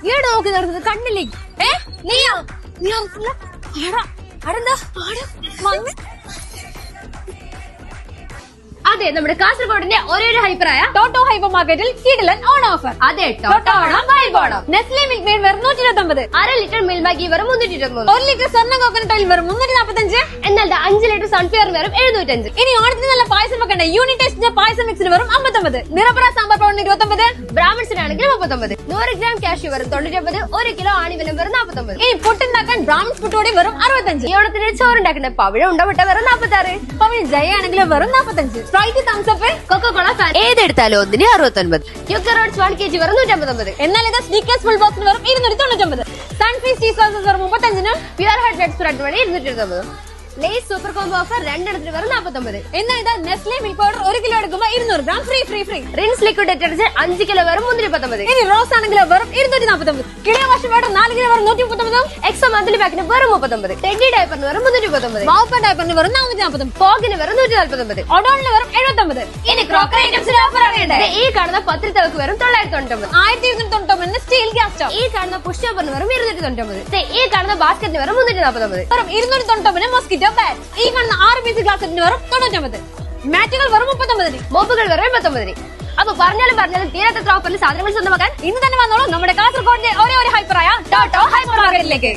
ഈടെ നോക്കി നടക്കുന്നത് കണ്ണില്ലേ? നീയോ? അതെ, നമ്മുടെ കാസർഗോഡിന്റെ ഒരേ ഒരു ഹൈപ്പറായ ടോട്ടോ ഹൈപ്പർ മാർക്കറ്റിൽ കിടിലൻ ഓൺ ഓഫർ. അതെ, ടോട്ടോ Onam vibe Onam. Nestle milkmaid വെറും 129, 1/2 ലിറ്റർ മിൽക്ക് മാഗി വെറും 323, 1 ലിറ്റർ സ്വർണ്ണ കോക്കനട്ട് ഓയിൽ വെറും 345. എന്നാൽ 5 ലിറ്റർ സൺഫ്ലവർ വെറും 705. ഇനി ഓണത്തിന് നല്ല പായസം വെക്കണ്ട യൂണിറ്റ് ടേസ്റ്റിന്റെ പായസം മിക്സിന് വെറും 59, നിറപ്ര സാമ്പാർ പൗഡറിന് 29, ബ്രാഹ്മിൺസിനാണെങ്കിൽ 39, 100 ഗ്രാം കാഷ്യൂ വെറും 99, 1 കിലോ ആണിവനം വെറും 49. ഇനി പുട്ടുണ്ടാക്കാൻ ബ്രാഹ്മിൺസ് പുട്ടുപൊടി വെറും 65. ഈ ഓണത്തിന് ചോറുണ്ടാക്കുന്ന പവിഴ ഉണ്ടവിട്ട വെറും 46, പവിഴ ജയ ആണെങ്കിൽ വെറും 45. സ്പ്രൈറ്റ് തംസപ്പ് കൊക്കോകോള ഫാൻ ഏതെടുത്താലും ഒന്നിന് 69, യുക്കർ റോഡ്സ് 1 kg വെറും 159. എന്നാൽ ഇത് സ്നീക്കേഴ്സ് ഫുൾ ബോക്സിന് വെറും 299, സൺഫീസ് ചീസ് സോസസ് വെറും 35, പ്യുർ ഹെഡ് റെഡ് സ്പ്രെഡ് വഴി 229, ലേസ് സൂപ്പർ കോംബോ ഓഫർ 2 എണ്ണത്തിന് വെറും 49. എന്നാൽ ഇത് നെസ്ലെ മിൽക്ക് പൗഡർ 1 കിലോ എടുക്കുമ്പോൾ 200 gram free. Rinse liquid detergent 5 kilo വെറും 319. ഇനി റോസ് ആണെങ്കിൽ വെറും 249, കിളിയ വാഷ് പൗഡർ 4 കിലോ വെറും 139, എക്സോ മന്ത്ലി പാക്കിന് വെറും 39, ടെഡി ഡയപ്പറിന് വെറും 339, മൗപ്പ ഡയപ്പറിന് വെറും 440, ഫോഗിന് വെറും 149, ഒഡോണിന് വെറും 79. ഇനി ക്രോക്കറി ഐറ്റംസിന് ഓഫർ അറിയണ്ടേ? ഈ കാണുന്ന പത്രിത്തവക്ക് വെറും 999, 1299 സ്റ്റീൽ ഗ്യാസ് സ്റ്റവ്. ഈ കാണുന്ന പുഷ്പറിന് വെറും 299, ഈ കാണുന്ന ബാസ്ക്കറ്റിന് വെറും 349, വെറും 299 മോസ്കിറ്റോ ബാറ്റ്. ഈ കാണുന്ന 6 പീസ് ഗ്ലാസ് വെറും 99, മാറ്റുകൾ വെറും 39, മോപ്പുകൾ വെറും 89. അപ്പൊ പറഞ്ഞാലും തീരാത്ത ഓഫറിൽ സാധനങ്ങൾ സ്വന്തമാക്കാൻ ഇന്ന് തന്നെ വന്നോളൂ നമ്മുടെ കാസർഗോഡിന്റെ ഒരേ ഒരു ഹൈപ്പറായ ടോട്ടോ ഹൈപ്പർ മാർക്കറ്റിലേക്ക്.